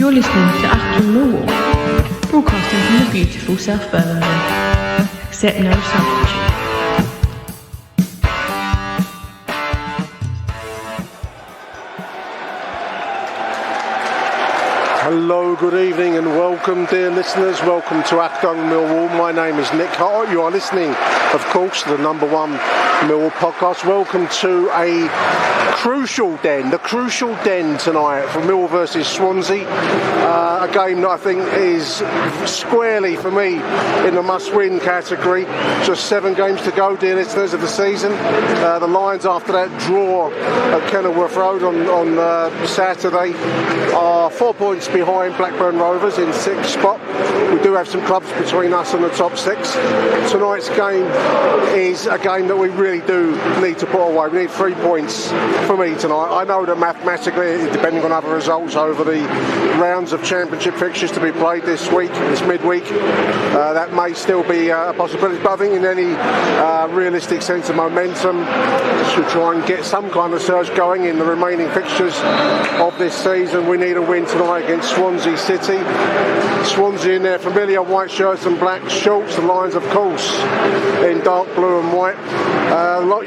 You're listening to Achtung Millwall, broadcasting from the beautiful South Birmingham. Accept no substitute. Hello, good evening and welcome, dear listeners. Welcome to Achtung Millwall. My name is Nick Hart. You are listening, of course, to the number one Millwall podcast. Welcome to a the crucial den tonight for Millwall versus Swansea. A game that I think is squarely, for me, in the must-win category. Just 7 games to go, dear listeners, of the season. The Lions, after that draw at Kenilworth Road on Saturday, are 4 points behind Blackburn Rovers in 6th spot. We do have some clubs between us and the top 6. Tonight's game is a game that we really do need to put away. We need 3 points for me tonight. I know that mathematically, depending on other results over the rounds of Championship fixtures to be played this week, this midweek, that may still be a possibility. But I think in any realistic sense of momentum, to try and get some kind of surge going in the remaining fixtures of this season, we need a win tonight against Swansea City. Swansea in their familiar white shirts and black shorts, the Lions, of course, in dark blue and white.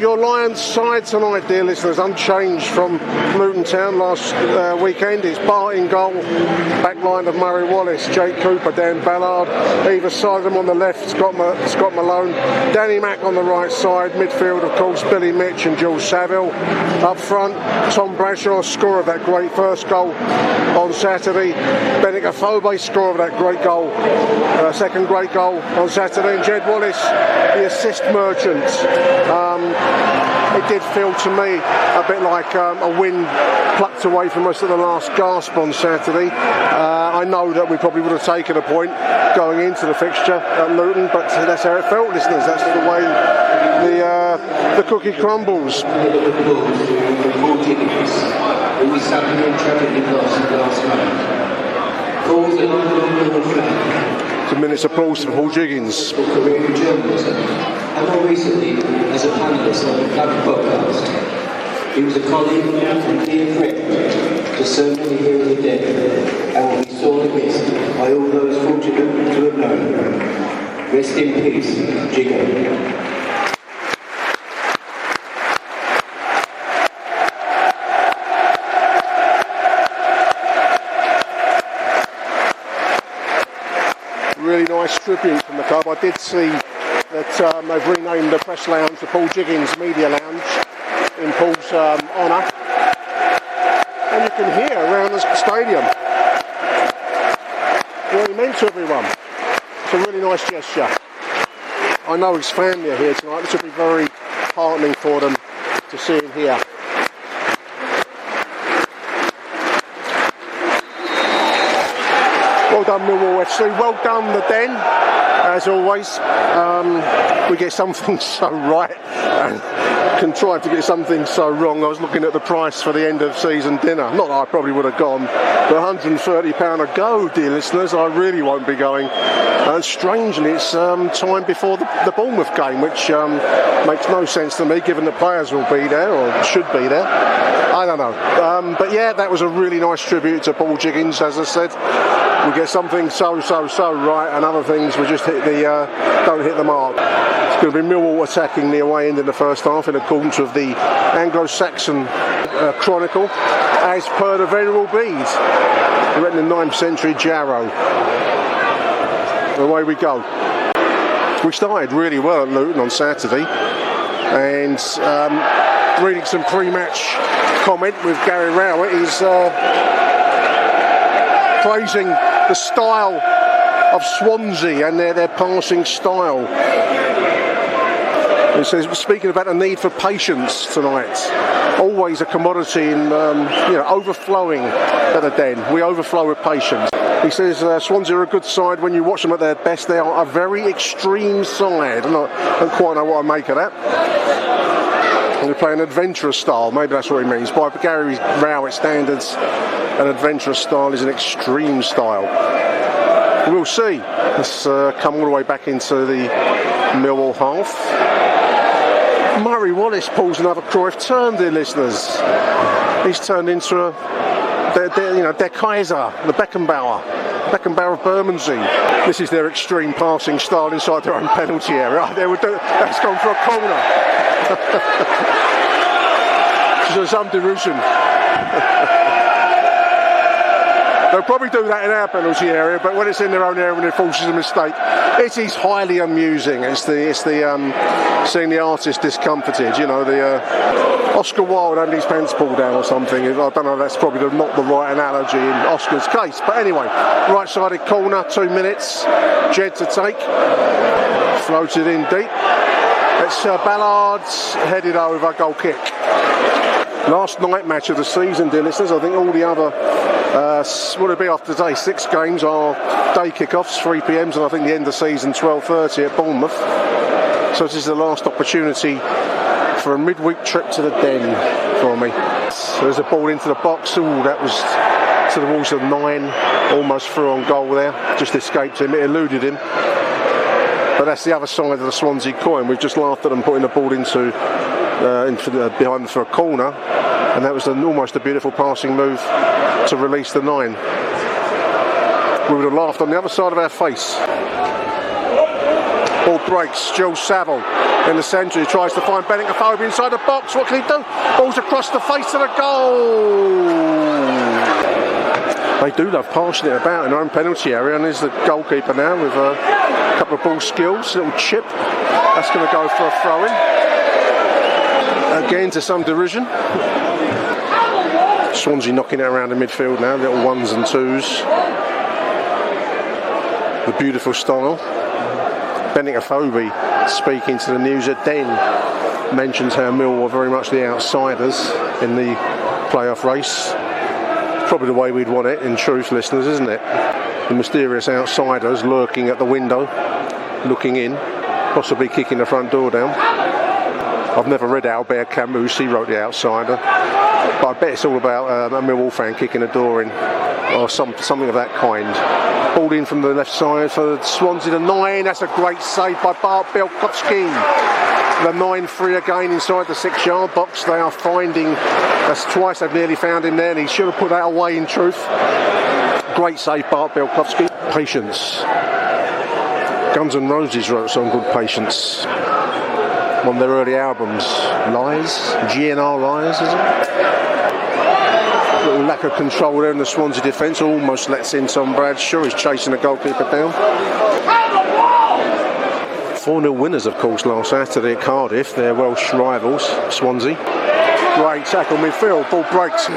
Your Lions side tonight, dear listeners, unchanged from Luton Town last weekend. It's Bart in goal, back line of Murray Wallace, Jake Cooper, Dan Ballard. Either side of them on the left, Scott Malone, Danny Mack on the right side. Midfield, of course, Billy Mitch and Jules Saville. Up front, Tom Bradshaw, scorer of that great first goal on Saturday. Benik Afobe, scorer of that great goal, second great goal on Saturday. And Jed Wallace, the assist merchant. It did feel to me a bit like a win plucked away from us at the last gasp on Saturday. I know that we probably would have taken a point going into the fixture at Luton, but that's how it felt, listeners. That's the way the cookie crumbles. It's a minute's applause for Paul Jiggins. And more recently, as a panellist on the Club podcast, he was a colleague and dear friend to so many here in the dead, and will be sorely missed by all those fortunate to have known him. Rest in peace, Jiggo. Really nice tribute from the club. I did see that they've renamed the press lounge the Paul Jiggins Media Lounge in Paul's honour, and you can hear around the stadium what he meant to everyone. It's a really nice gesture. I know his family are here tonight. This will be very heartening for them to see him here. Well done, Millwall FC. Well done, the Den. As always, we get some things so right and contrive to get some things so wrong. I was looking at the price for the end of season dinner. Not that I probably would have gone, but £130 a go, dear listeners. I really won't be going. And strangely, it's time before the Bournemouth game, which makes no sense to me, given the players will be there, or should be there. I don't know. But yeah, that was a really nice tribute to Paul Jiggins, as I said. We get something so right, and other things we just don't hit the mark. It's going to be Millwall attacking the away end in the first half, in accordance with the Anglo-Saxon Chronicle, as per the Venerable Bede, written in 9th century Jarrow. Away we go. We started really well at Luton on Saturday, and reading some pre-match comment with Gary Rowett, he's praising the style of Swansea and their passing style. He says, speaking about the need for patience tonight, always a commodity in overflowing at the Den. We overflow with patience. He says Swansea are a good side when you watch them at their best. They are a very extreme side. I don't quite know what I make of that. They play an adventurous style. Maybe that's what he means. By Gary Rowett standards, an adventurous style is an extreme style. We'll see. Let's come all the way back into the Millwall half. Murray Wallace pulls another Cruyff turn, dear listeners. He's turned into a Der Kaiser, the Beckenbauer of Bermondsey. This is their extreme passing style inside their own penalty area. That's gone for a corner. So some derision. They'll probably do that in our penalty area, but when it's in their own area and it forces a mistake, it is highly amusing. It's the seeing the artist discomforted. The Oscar Wilde having his pants pulled down or something. I don't know. That's probably not the right analogy in Oscar's case. But anyway, right-sided corner, 2 minutes. Jed to take, floated in deep. It's Ballard's headed over, goal kick. Last night match of the season, dear listeners. I think all the other, what will it be after today? 6 games are day kickoffs, 3 p.m. and I think the end of the season, 12:30 at Bournemouth. So this is the last opportunity for a midweek trip to the Den for me. So there's a ball into the box. Ooh, that was to the walls of 9. Almost through on goal there. Just escaped him. It eluded him. But that's the other side of the Swansea coin. We've just laughed at them putting the ball into behind for a corner, and that was almost a beautiful passing move to release the 9. We would have laughed on the other side of our face. Ball breaks. Joe Saville in the centre. He tries to find Benning Afobe inside the box. What can he do? Ball's across the face of the goal. They do love passing it about in their own penalty area, and there's the goalkeeper now with a couple of ball skills. Little chip. That's going to go for a throw-in. Again to some derision. Swansea knocking it around the midfield now, little 1s and 2s. The beautiful style. Benning Afobe speaking to the news at Den mentions how Millwall are very much the outsiders in the playoff race. Probably the way we'd want it, in truth, listeners, isn't it? The mysterious outsiders lurking at the window, looking in, possibly kicking the front door down. I've never read Albert Camus, he wrote The Outsider, but I bet it's all about a Millwall fan kicking a door in, or something of that kind. Ball in from the left side for Swansea, the 9, that's a great save by Bart Bielkowski. The 9-3 again inside the 6-yard box. They are finding, that's twice they've nearly found him there, and he should have put that away in truth. Great save, Bart Bielkowski. Patience. Guns N' Roses wrote a song called Patience. One of their early albums. Lies? GNR Lies, is it? Little lack of control there in the Swansea defence. Almost lets in Tom Bradshaw. He's chasing the goalkeeper down. 4-0 winners, of course, last Saturday at Cardiff. Their Welsh rivals, Swansea. Great tackle midfield. Ball breaks.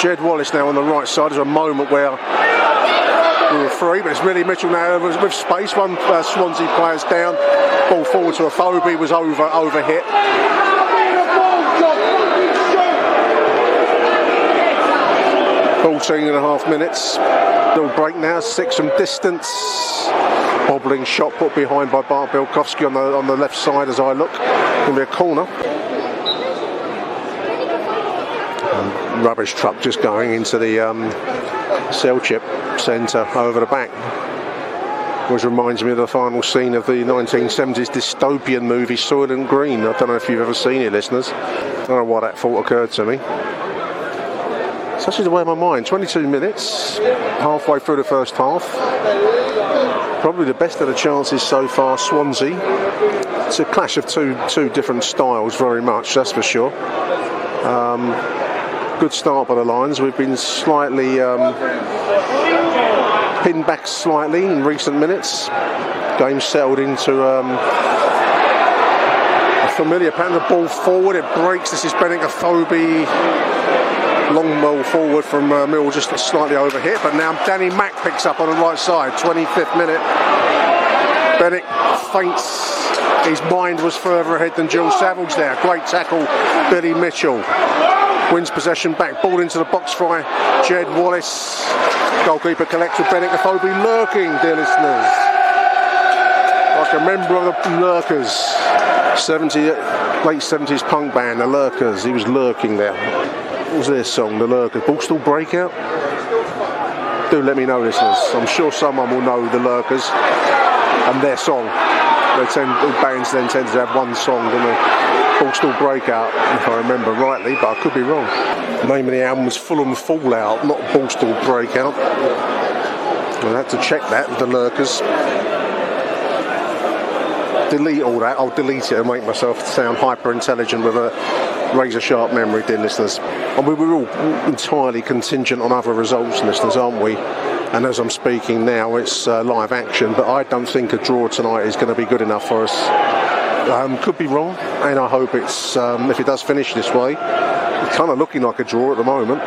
Jed Wallace now on the right side. There's a moment where we were free, but it's Billy Mitchell now with space. One Swansea player's down. Ball forward to Afobe, was overhit. 14.5 minutes. Little break now, 6 from distance. Bobbling shot put behind by Bart Bielkowski on the left side as I look. Going to be a corner. Rubbish truck just going into the Selchip centre over the back. Which reminds me of the final scene of the 1970s dystopian movie Soylent Green. I don't know if you've ever seen it, listeners. I don't know why that thought occurred to me. Such is the way of my mind. 22 minutes, halfway through the first half. Probably the best of the chances so far, Swansea. It's a clash of two different styles, very much, that's for sure. Good start by the Lions. We've been slightly pinned back slightly in recent minutes. Game settled into a familiar pattern. The ball forward, it breaks. This is Benning Afobe. Long ball forward from Millwall, just slightly overhit, but now Danny Mack picks up on the right side. 25th minute. Benning feints. His mind was further ahead than Jill Savage there. Great tackle, Billy Mitchell. Wins possession back, ball into the box by Jed Wallace. Goalkeeper collects with Benning Afobe lurking, dear listeners. Like a member of the Lurkers. Late 70s punk band, the Lurkers. He was lurking there. What was their song, the Lurkers? Ball still break out? Do let me know, listeners. I'm sure someone will know the Lurkers and their song. bands then tend to have one song, don't they? Ballstall Breakout, if I remember rightly, but I could be wrong. The name of the album was Fulham Fallout, not Ballstall Breakout. I had to check that with the lurkers. Delete all that. I'll delete it and make myself sound hyper intelligent with a razor sharp memory, dear listeners. And we're all entirely contingent on other results, listeners, aren't we? And as I'm speaking now, it's live action, but I don't think a draw tonight is going to be good enough for us. Could be wrong, and I hope it's if it does finish this way, it's kind of looking like a draw at the moment.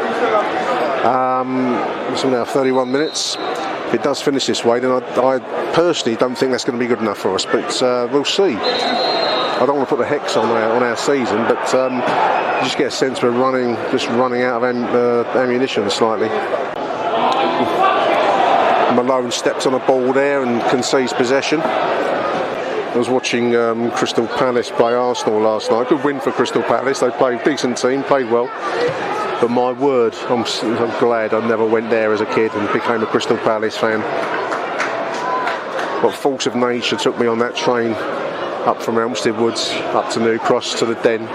It's now 31 minutes. If it does finish this way, then I personally don't think that's going to be good enough for us, but we'll see. I don't want to put the hex on our season, but you just get a sense we're running out of ammunition slightly. Malone steps on a ball there and concedes possession. I was watching Crystal Palace play Arsenal last night. Good win for Crystal Palace. They played, decent team, played well. But my word, I'm glad I never went there as a kid and became a Crystal Palace fan. What force of nature took me on that train up from Elmstead Woods, up to New Cross, to the Den.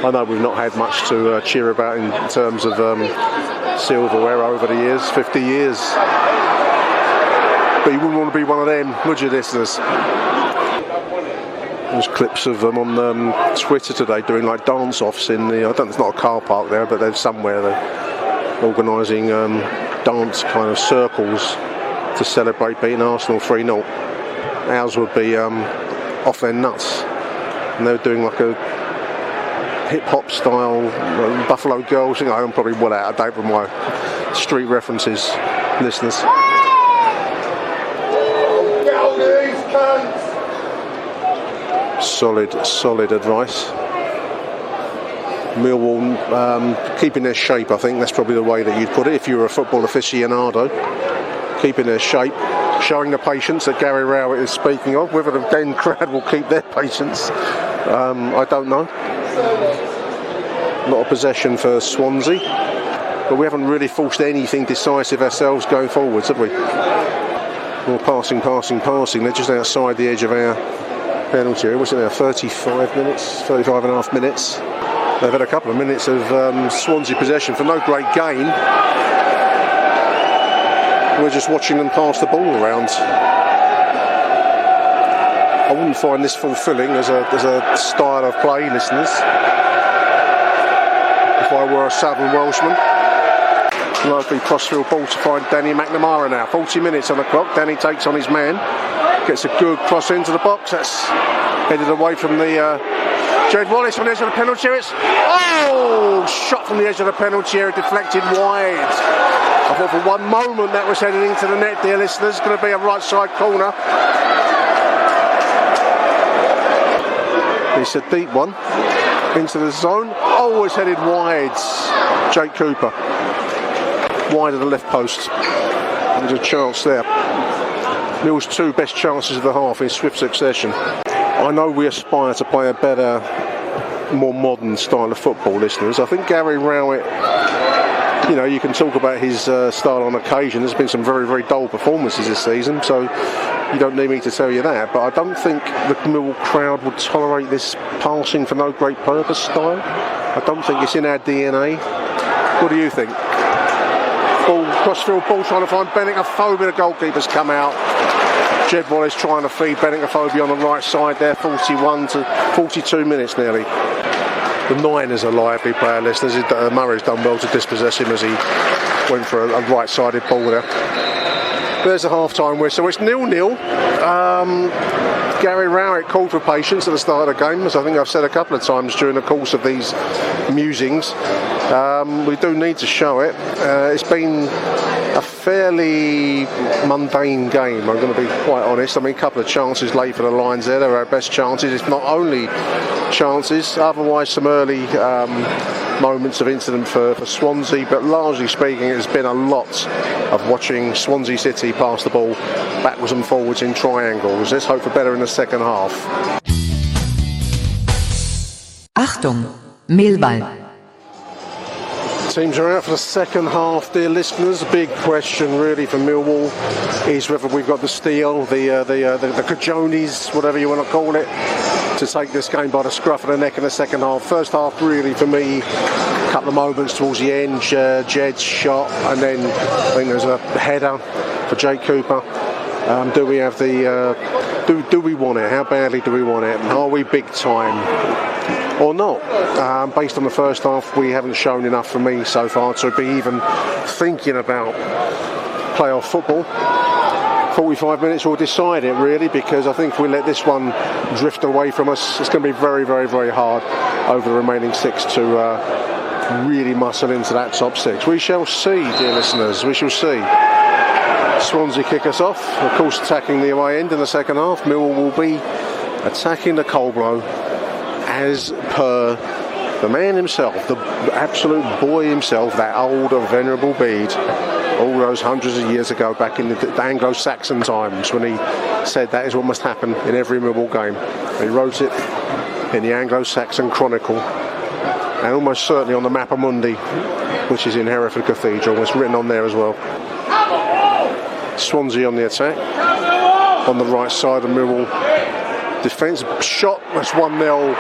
I know we've not had much to cheer about in terms of silverware over the years, 50 years. But you wouldn't want to be one of them, would you, listeners? There's clips of them on Twitter today doing like dance-offs in the, I don't, it's not a car park there, but there's somewhere they're organising dance kind of circles to celebrate beating Arsenal 3-0. Ours would be off their nuts, and they're doing like a hip-hop style Buffalo Girls thing. I'm probably well out of date with my street references, listeners. Solid advice. Millwall keeping their shape, I think that's probably the way that you'd put it if you were a football aficionado. Keeping their shape, showing the patience that Gary Rowett is speaking of. Whether the Den crowd will keep their patience, I don't know. A lot of possession for Swansea, but we haven't really forced anything decisive ourselves going forwards, have we? More passing. They're just outside the edge of our penalty area. What's it now? 35 and a half minutes. They've had a couple of minutes of Swansea possession for no great gain. We're just watching them pass the ball around. I wouldn't find this fulfilling as a style of play, listeners, if I were a Southern Welshman. Lovely crossfield ball to find Danny McNamara now. 40 minutes on the clock. Danny takes on his man. Gets a good cross into the box. That's headed away from the Jed Wallace from the edge of the penalty area. Shot from the edge of the penalty area, deflected wide. I thought for one moment that was heading into the net, dear listeners. It's going to be a right side corner. It's a deep one into the zone. It's headed wide. Jake Cooper. Wide of the left post. There's a chance there. Mill's two best chances of the half in swift succession. I know we aspire to play a better, more modern style of football, listeners. I think Gary Rowett, you can talk about his style on occasion. There's been some very, very dull performances this season, so you don't need me to tell you that. But I don't think the Millwall crowd would tolerate this passing for no great purpose style. I don't think it's in our DNA. What do you think? Crossfield ball trying to find Bennett-Afobe. The goalkeeper's come out. Jed Wallace trying to feed Bennett-Afobe on the right side there. 41 to 42 minutes nearly. The Niners are lively player, listeners. Murray's done well to dispossess him as he went for a right-sided ball there. There's a half-time whistle. It's 0-0. Gary Rowett called for patience at the start of the game, as I think I've said a couple of times during the course of these musings. We do need to show it. It's been a fairly mundane game, I'm going to be quite honest. I mean, a couple of chances late for the Lions there. They were our best chances, if not only chances. Otherwise, some early moments of incident for Swansea, but largely speaking, it's been a lot of watching Swansea City pass the ball backwards and forwards in triangles. Let's hope for better in the second half. Achtung, Millwall. Teams are out for the second half, dear listeners. Big question really for Millwall is whether we've got the steel, the cajones, whatever you want to call it, to take this game by the scruff of the neck in the second half. First half really for me, a couple of moments towards the end, Jed's shot, and then I think there's a header for Jake Cooper. Do we have the do we want it? How badly do we want it? Are we big time or not? Based on the first half, we haven't shown enough for me so far to be even thinking about playoff football. 45 minutes will decide it really, because I think if we let this one drift away from us, it's going to be very, very, very hard over the remaining 6 to really muscle into that top 6. We shall see, dear listeners, we shall see. Swansea kick us off, of course attacking the away end in the second half. Millwall will be attacking the cold blow as per the man himself, the absolute boy himself, that old venerable Bede, all those hundreds of years ago back in the Anglo-Saxon times, when he said that is what must happen in every Millwall game. He wrote it in the Anglo-Saxon Chronicle, and almost certainly on the Mappa Mundi, which is in Hereford Cathedral. It's written on there as well. Swansea on the attack on the right side of Millwall defence. Shot, that's 1-0.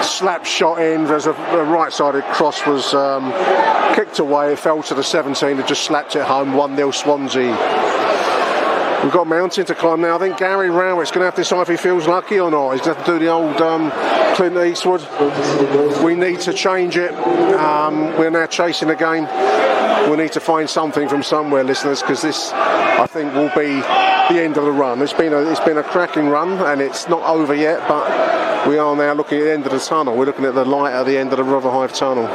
Slap shot in. There's a right-sided cross was kicked away. It fell to the 17. It just slapped it home. 1-0 Swansea. We've got Mountain to climb now. I think Gary Rowett's going to have to decide if he feels lucky or not. He's going to have to do the old Clint Eastwood. We need to change it. We're now chasing the game. We need to find something from somewhere, listeners, because this, I think, will be the end of the run. It's been a cracking run, and it's not over yet, but we are now looking at the end of the tunnel. We're looking at the light at the end of the Rotherhithe tunnel.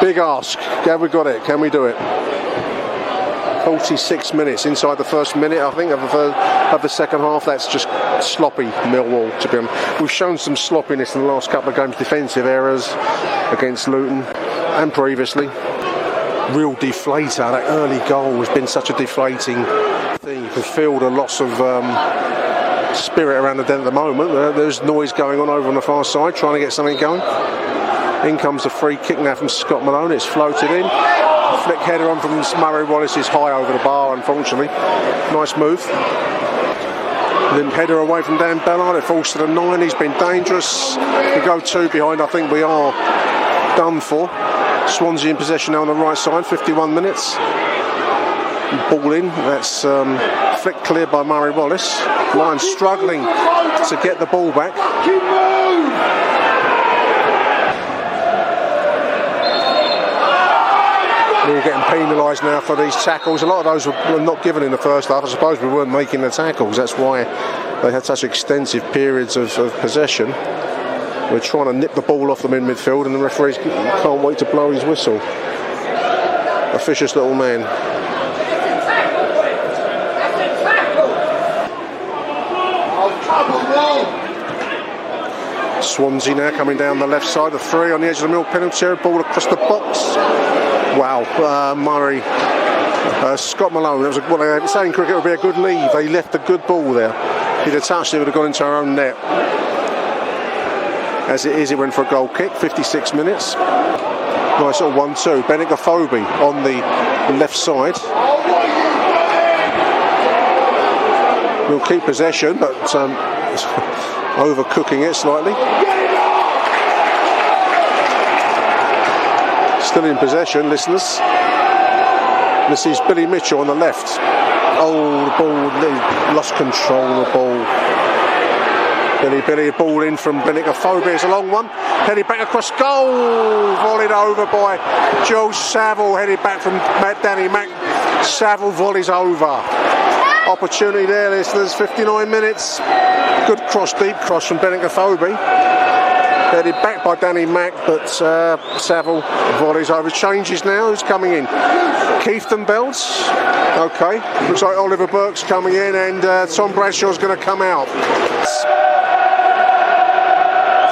Big ask. Have we got it? Can we do it? 46 minutes inside the first minute, I think, of the second half. That's just sloppy Millwall, to be honest. We've shown some sloppiness in the last couple of games, defensive errors against Luton and previously. Real deflator. That early goal has been such a deflating thing. You can feel the loss of spirit around the den at the moment. There's noise going on the far side, trying to get something going. In comes a free kick now from Scott Malone. It's floated in. Flick header on from Murray Wallace is high over the bar, unfortunately. Nice move. Limp header away from Dan Ballard. It falls to the 9. He's been dangerous. We go 2 behind. I think we are done for. Swansea in possession now on the right side. 51 minutes. Ball in. That's flicked clear by Murray Wallace. Lions struggling to get the ball back. We're getting penalised now for these tackles. A lot of those were not given in the first half. I suppose we weren't making the tackles. That's why they had such extensive periods of possession. We're trying to nip the ball off them in midfield, and the referee can't wait to blow his whistle. Officious little man. Swansea now coming down the left side. The 3 on the edge of the Mill penalty area. Ball across the box. Wow, Murray, Scott Malone. That was what they say in cricket would be a good leave. They left a good ball there. If he'd have touched it, it would have gone into our own net. As it is, it went for a goal kick. 56 minutes. Nice little 1-2. Benik Afobe on the left side. We'll keep possession, but overcooking it slightly. Still in possession, listeners. This is Billy Mitchell on the left. Oh, the ball, lost control of the ball. Billy, ball in from Benik Afobe. It's a long one. Headed back across goal. Volleyed over by Joe Saville. Headed back from Danny Mack. Saville volleys over. Opportunity there, listeners. 59 minutes. Good cross, deep cross from Benik Afobe. Headed back by Danny Mack, but Saville volleys over. Changes now. Who's coming in? Keithton Belts. Okay. Looks like Oliver Burke's coming in, and Tom Bradshaw's going to come out.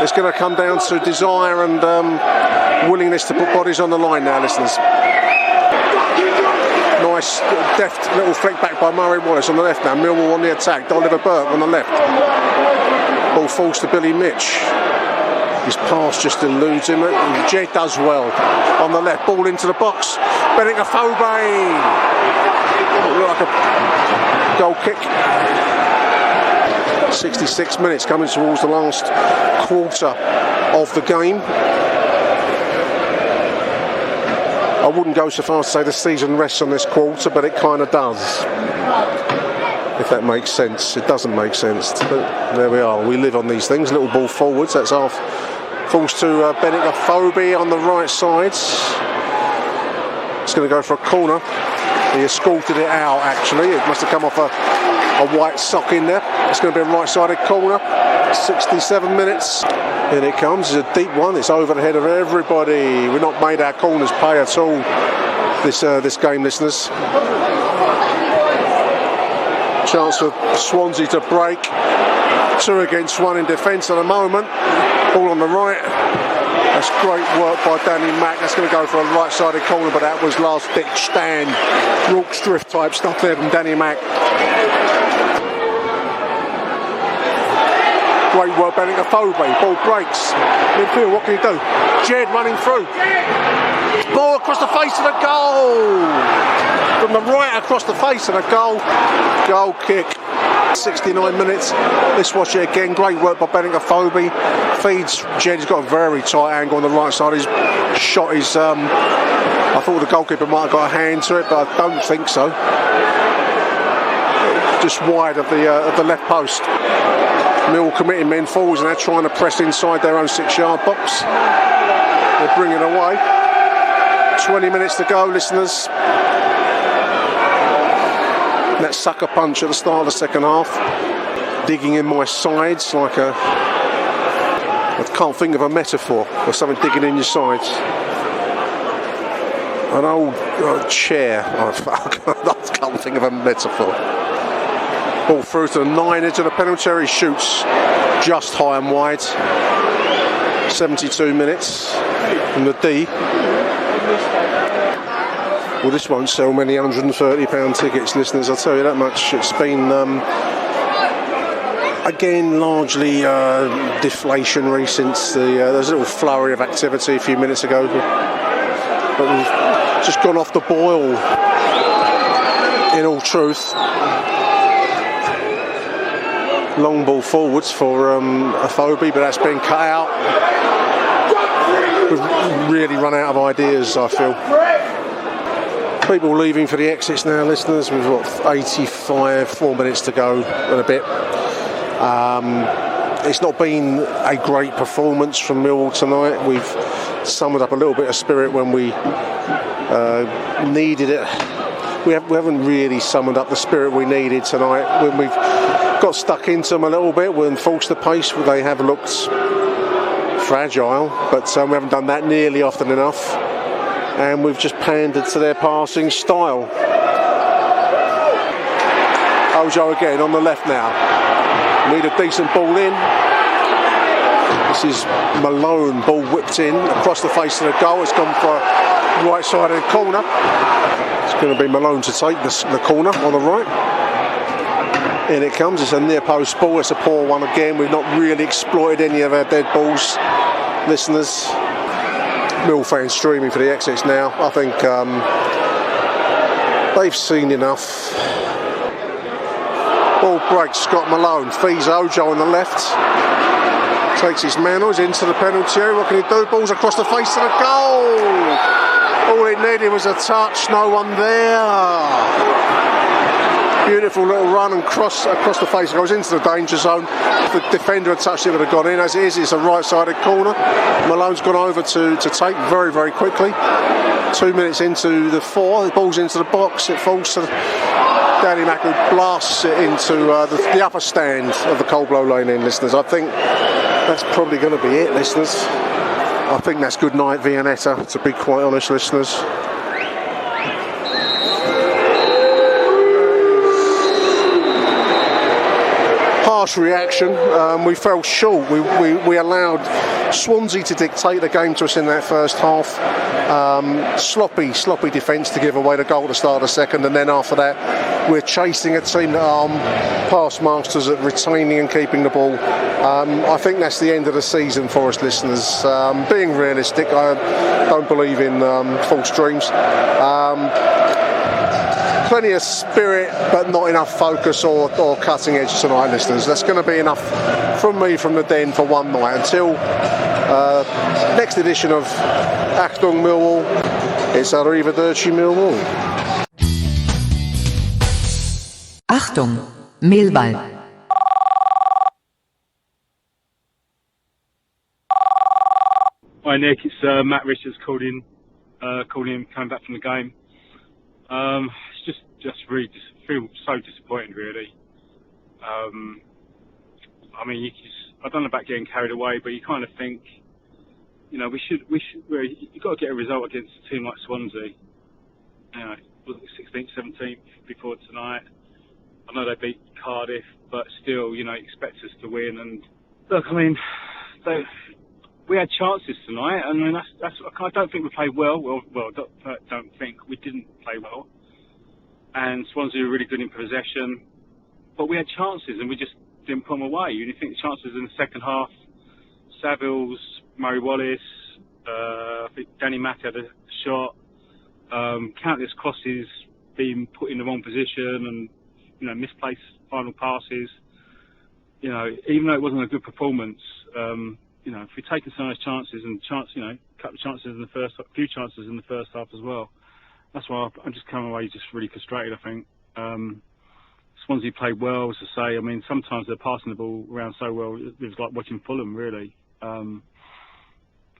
It's going to come down to desire and willingness to put bodies on the line now, listeners. Nice, deft little flick back by Murray Wallace on the left now. Millwall on the attack. Oliver Burke on the left. Ball falls to Billy Mitch. His pass just eludes him. Jed does well on the left. Ball into the box. Benicophobe. Look like a goal kick. 66 minutes coming towards the last quarter of the game. I wouldn't go so far as to say the season rests on this quarter, but it kind of does. If that makes sense. It doesn't make sense. But there we are. We live on these things. Little ball forwards. That's off. Falls to Benicophobe on the right side. It's going to go for a corner. He escorted it out, actually. It must have come off a white sock in there. It's going to be a right-sided corner. 67 minutes. In it comes. It's a deep one. It's over the head of everybody. We've not made our corners pay at all this game, listeners. Chance for Swansea to break. 2 against 1 in defence at the moment. Ball on the right. That's great work by Danny Mack. That's going to go for a right-sided corner, but that was last-ditch stand. Rorke's drift type stuff there from Danny Mack. Great work, Benicophobe. Ball breaks. Midfield, what can he do? Jed running through. Ball across the face of the goal. From the right across the face of the goal. Goal kick. 69 minutes. Let's watch it again. Great work by Benicophobe. Feeds Jed. He's got a very tight angle on the right side. His shot is. I thought the goalkeeper might have got a hand to it, but I don't think so. Just wide of the left post. Mill committing men forwards and they're trying to press inside their own 6-yard box. They're bringing away. 20 minutes to go, listeners. That sucker punch at the start of the second half. Digging in my sides like a... I can't think of a metaphor for something digging in your sides. An old chair. I can't think of a metaphor. Ball through to the 9 edge of the penalty area. He shoots just high and wide. 72 minutes from the D. Well, this won't sell many £130 tickets, listeners, I'll tell you that much. It's been, again, largely deflationary since there was a little flurry of activity a few minutes ago. But we've just gone off the boil, in all truth. Long ball forwards for Aphobe, but that's been cut out. We've really run out of ideas, I feel. People leaving for the exits now, listeners. We've got 4 minutes to go and a bit. It's not been a great performance from Millwall tonight. We've summoned up a little bit of spirit when we needed it. We haven't really summoned up the spirit we needed tonight. When we've got stuck into them a little bit, when forced the pace, they have looked fragile, but we haven't done that nearly often enough. And we've just pandered to their passing style. Ojo again on the left now. Need a decent ball in. This is Malone, ball whipped in across the face of the goal. It's gone for a right side of the corner. It's going to be Malone to take the corner on the right. In it comes. It's a near post ball. It's a poor one again. We've not really exploited any of our dead balls, listeners. Mill fans streaming for the exits now. I think they've seen enough. Ball breaks. Scott Malone feeds Ojo on the left. Takes his man. He's into the penalty area. What can he do? Ball's across the face of the goal. All it needed was a touch. No one there. Beautiful little run and cross across the face. It goes into the danger zone. If the defender had touched it, would have gone in. As it is, it's a right-sided corner. Malone's gone over to take very, very quickly. 2 minutes into the 4. The ball's into the box. It falls to Danny Mack, who blasts it into the upper stand of the Cold Blow Lane End, listeners. I think that's probably going to be it, listeners. I think that's good night, Vianetta, to be quite honest, listeners. harsh reaction. We fell short. We allowed Swansea to dictate the game to us in that first half. Sloppy defence to give away the goal to start the second, and then after that we're chasing a team that are past masters at retaining and keeping the ball. I think that's the end of the season for us, listeners. Being realistic, I don't believe in false dreams. Plenty of spirit, but not enough focus or cutting edge tonight, listeners. That's going to be enough from me from the den for one night. Until next edition of Achtung Millwall, it's Arrivederci Millwall. Achtung, Millwall. Hi Nick, it's Matt Richards calling coming back from the game. It's just really feel so disappointed, really. I mean, I don't know about getting carried away, but you kind of think, you know, you've got to get a result against a team like Swansea. You know, 16th, 17th before tonight. I know they beat Cardiff, but still, you know, expect us to win. And look, I mean, we had chances tonight. I mean, I don't think we played well. Don't think we didn't play well. And Swansea were really good in possession, but we had chances and we just didn't put them away. You think the chances in the second half, Savills, Murray Wallace, I think Danny Matt had a shot, countless crosses being put in the wrong position and, you know, misplaced final passes. You know, even though it wasn't a good performance, you know, if we'd taken some of those chances and a couple of chances in the first, a few chances in the first half as well. That's why I'm just coming away just really frustrated, I think. Swansea played well, as I say. I mean, sometimes they're passing the ball around so well, it was like watching Fulham, really. And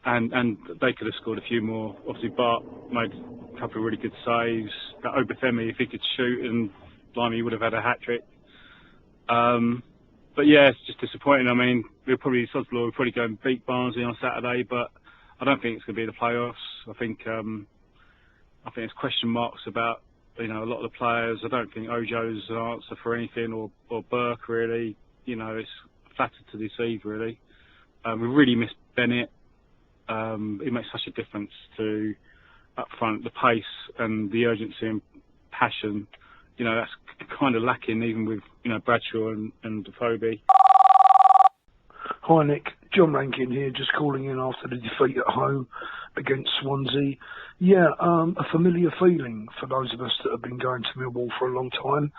they could have scored a few more. Obviously, Bart made a couple of really good saves. That Obafemi, if he could shoot, and blimey, he would have had a hat-trick. But yeah, it's just disappointing. I mean, we'll probably go and beat Barnsley on Saturday, but I don't think it's going to be the playoffs. I think there's question marks about, you know, a lot of the players. I don't think Ojo's an answer for anything, or Burke, really. You know, it's flattered to deceive, really. We really missed Bennett. It makes such a difference to up front, the pace and the urgency and passion. You know, that's kind of lacking even with, you know, Bradshaw and Defoe. Hi Nick, John Rankin here, just calling in after the defeat at home against Swansea. Yeah, a familiar feeling for those of us that have been going to Millwall for a long time,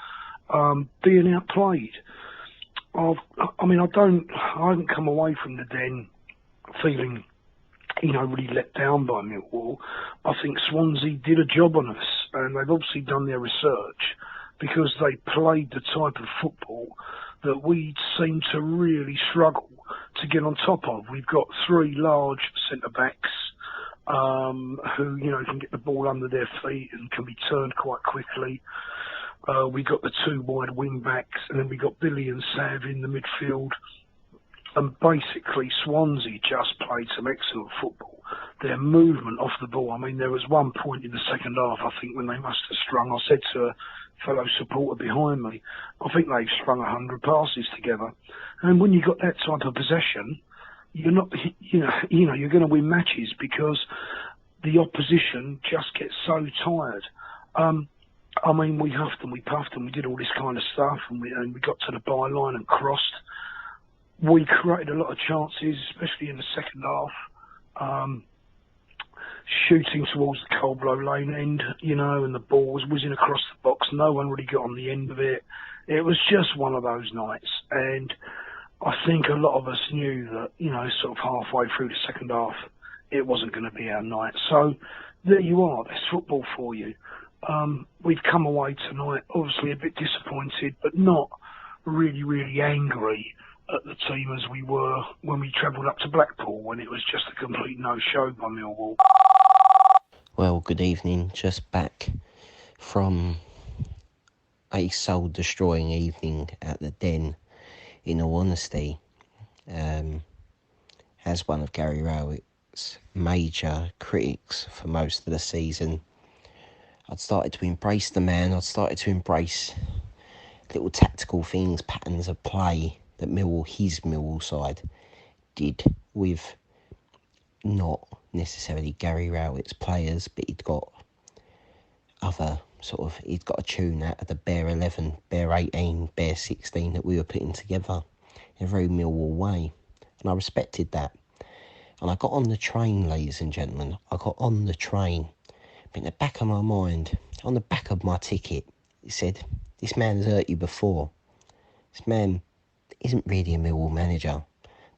being outplayed. I haven't come away from the den feeling, you know, really let down by Millwall. I think Swansea did a job on us, and they've obviously done their research because they played the type of football that we seem to really struggle to get on top of. We've got three large centre-backs who, you know, can get the ball under their feet and can be turned quite quickly. We got the two wide wing-backs, and then we got Billy and Sav in the midfield. And basically, Swansea just played some excellent football. Their movement off the ball, I mean, there was one point in the second half, I think, when they must have strung. I said to a fellow supporter behind me, I think they've strung 100 passes together. And when you've got that type of possession, you're not, you know, you're going to win matches because the opposition just gets so tired. I mean, we huffed and we puffed and we did all this kind of stuff, and we got to the byline and crossed. We created a lot of chances, especially in the second half. Shooting towards the Coldblow Lane end, you know, and the ball was whizzing across the box. No one really got on the end of it. It was just one of those nights. And I think a lot of us knew that, you know, sort of halfway through the second half, it wasn't going to be our night. So there you are. That's football for you. We've come away tonight, obviously a bit disappointed, but not really, really angry at the team as we were when we travelled up to Blackpool, when it was just a complete no-show by Millwall. Well, good evening. Just back from a soul-destroying evening at the Den, in all honesty. As one of Gary Rowett's major critics for most of the season, I'd started to embrace the man. I'd started to embrace little tactical things, patterns of play that his Millwall side, did with not necessarily Gary Rowett's players, but he'd got a tune out of the bare 11, bare 18, bare 16 that we were putting together in a very Millwall way. And I respected that. And I got on the train, ladies and gentlemen. I got on the train. But in the back of my mind, on the back of my ticket, it said, this man has hurt you before. This man isn't really a Millwall manager.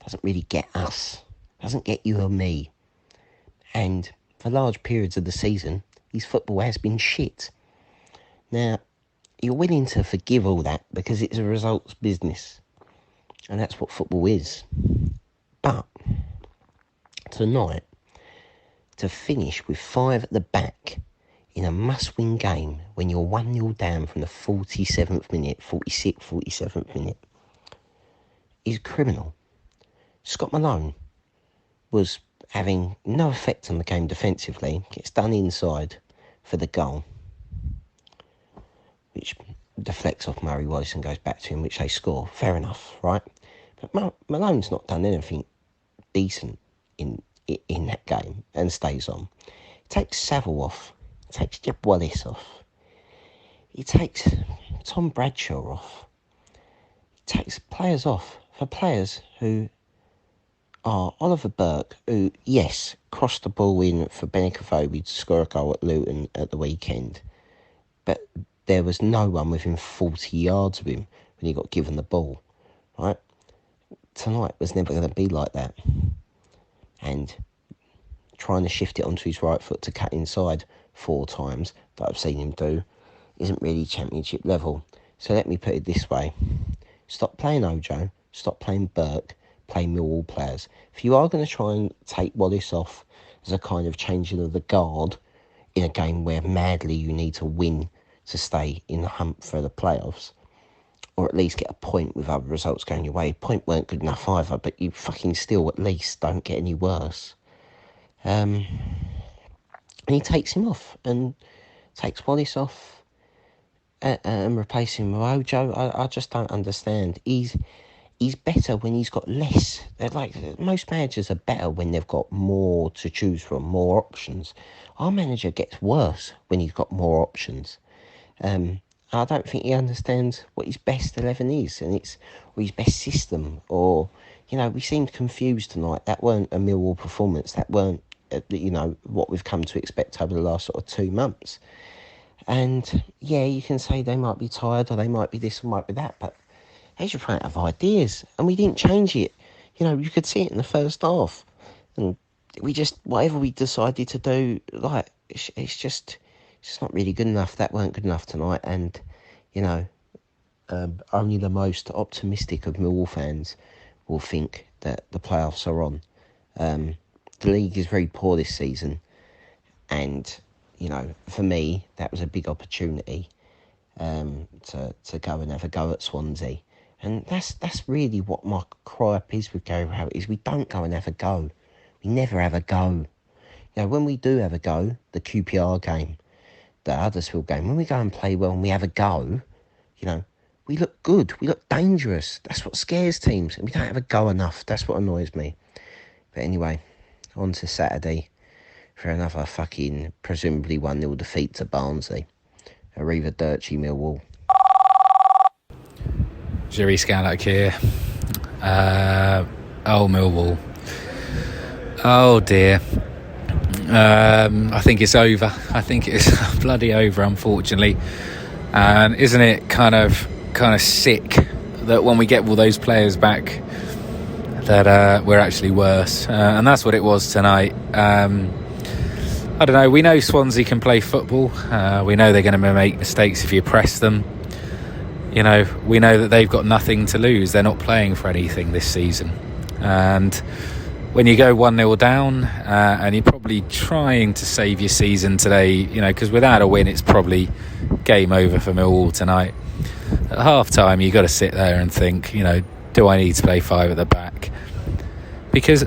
Doesn't really get us. Doesn't get you or me. And for large periods of the season, his football has been shit. Now, you're willing to forgive all that because it's a results business. And that's what football is. But tonight, to finish with 5 at the back in a must-win game when you're 1-0 down from the 47th minute, 46th, 47th minute, is criminal. Scott Malone was having no effect on the game defensively. Gets done inside for the goal, which deflects off Murray Wallace and goes back to him, which they score. Fair enough, right? But Malone's not done anything decent in that game and stays on. He takes Saville off. He takes Jeb Wallace off. He takes Tom Bradshaw off. He takes players off for players who are Oliver Burke, who, yes, crossed the ball in for Benicofobie to score a goal at Luton at the weekend. But there was no one within 40 yards of him when he got given the ball, right? Tonight was never going to be like that. And trying to shift it onto his right foot to cut inside 4 times that I've seen him do isn't really championship level. So let me put it this way. Stop playing Ojo, stop playing Burke, play Millwall players. If you are going to try and take Wallace off as a kind of changing of the guard in a game where madly you need to win to stay in the hunt for the playoffs, or at least get a point with other results going your way. Point weren't good enough either, but you fucking still at least don't get any worse. And he takes him off and takes Wallace off and replaces him with Ojo. I just don't understand. He's better when he's got less. Like, most managers are better when they've got more to choose from, more options. Our manager gets worse when he's got more options. I don't think he understands what his best 11 is, or his best system, or, we seemed confused tonight. That weren't a Millwall performance. That weren't, what we've come to expect over the last sort of 2 months. And, yeah, you can say they might be tired, or they might be this, or might be that, but they just ran out of ideas, and we didn't change it. You could see it in the first half, and we just, whatever we decided to do, it's just not really good enough. That weren't good enough tonight, and, only the most optimistic of Millwall fans will think that the playoffs are on. The league is very poor this season, and, for me, that was a big opportunity to go and have a go at Swansea. And that's really what my gripe is with Gary Rowett, is we don't go and have a go. We never have a go. When we do have a go, the QPR game, the Huddersfield game, when we go and play well and we have a go, we look good, we look dangerous. That's what scares teams, and we don't have a go enough. That's what annoys me. But anyway, on to Saturday for another fucking presumably 1-0 defeat to Barnsley. Arrivederci, Millwall. Jerry Scanlock here. Millwall. Oh dear. I think it's over. I think it's bloody over, unfortunately. And isn't it kind of sick that when we get all those players back, that we're actually worse? And that's what it was tonight. I don't know. We know Swansea can play football. We know they're going to make mistakes if you press them. We know that they've got nothing to lose. They're not playing for anything this season. And when you go 1-0 down and you're probably trying to save your season today, because without a win, it's probably game over for Millwall tonight. At half-time, you've got to sit there and think, do I need to play 5 at the back? Because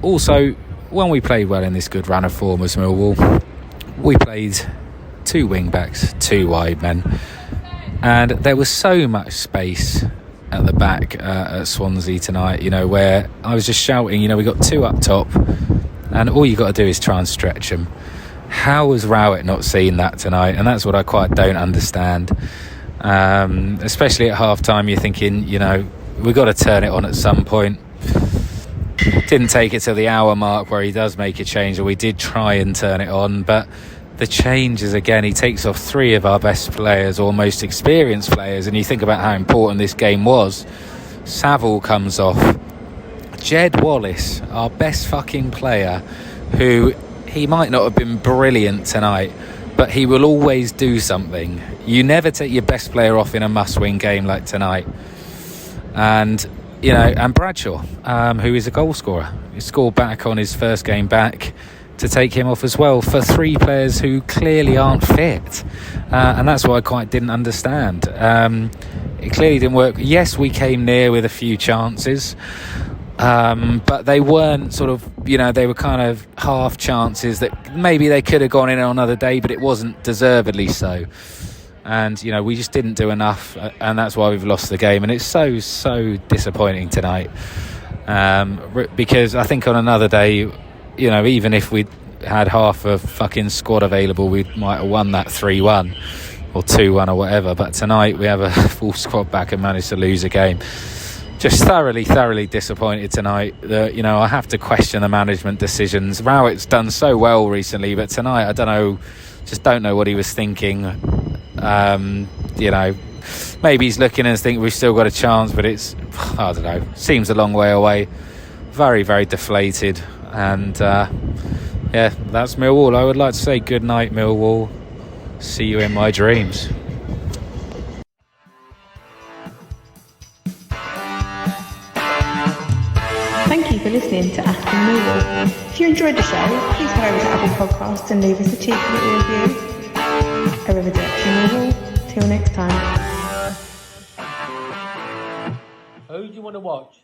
also, when we played well in this good run of form as Millwall, we played 2 wing-backs, 2 wide men. And there was so much space at the back at Swansea tonight, where I was just shouting, we got 2 up top and all you got to do is try and stretch them. How has Rowett not seen that tonight? And that's what I quite don't understand. Especially at half-time, you're thinking, we've got to turn it on at some point. Didn't take it to the hour mark where he does make a change, or we did try and turn it on, but the changes again, he takes off 3 of our best players or most experienced players, and you think about how important this game was. Saville comes off. Jed Wallace, our best fucking player, who he might not have been brilliant tonight, but he will always do something. You never take your best player off in a must-win game like tonight. And and Bradshaw, who is a goal scorer, he scored back on his first game back, to take him off as well for 3 players who clearly aren't fit. And that's what I quite didn't understand. It clearly didn't work. Yes, we came near with a few chances, but they weren't they were kind of half chances that maybe they could have gone in on another day, but it wasn't deservedly so. And, we just didn't do enough, and that's why we've lost the game. And it's so disappointing tonight, because I think on another day, even if we'd had half a fucking squad available, we might have won that 3-1 or 2-1 or whatever. But tonight we have a full squad back and managed to lose a game. Just thoroughly disappointed tonight. I have to question the management decisions. Rowett's done so well recently, but tonight I don't know what he was thinking. Maybe he's looking and thinking we've still got a chance, but I don't know, seems a long way away. Very deflated. And that's Millwall. I would like to say good night, Millwall. See you in my dreams. Thank you for listening to Achtung Millwall. If you enjoyed the show, please head over to Apple Podcasts and leave us a cheeky little review. Arrivederci Millwall. Till next time. Who do you want to watch?